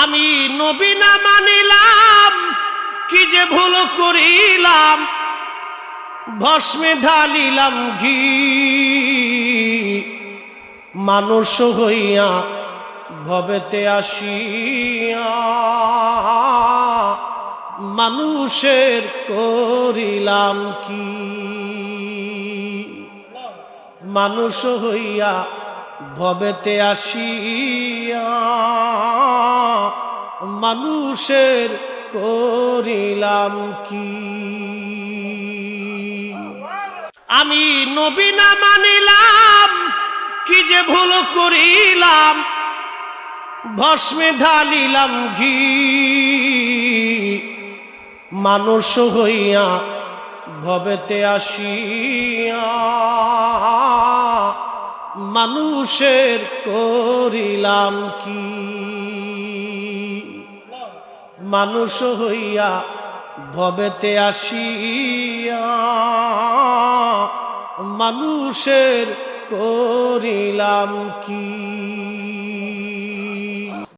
আমি নবী না মানিলাম, কি যে ভুল করিলাম, ভস্মে ঢালিলাম ঘি। মানুষ হইয়া ভবেতে আসিয়া মানুষের করিলাম কি। মানুষ হইয়া ভবেতে আসিয়া মানুষের করিলাম কি। আমি নবী না মানিলাম, কি যে ভুল করিলাম, ভস্মে ঢালিলাম ঘি। মানুষ হইয়া ভবেতে আসিয়া মানুষের করিলাম কি। মানুষ হইয়া ভবেতে আসিয়া মানুষের করিলাম কি।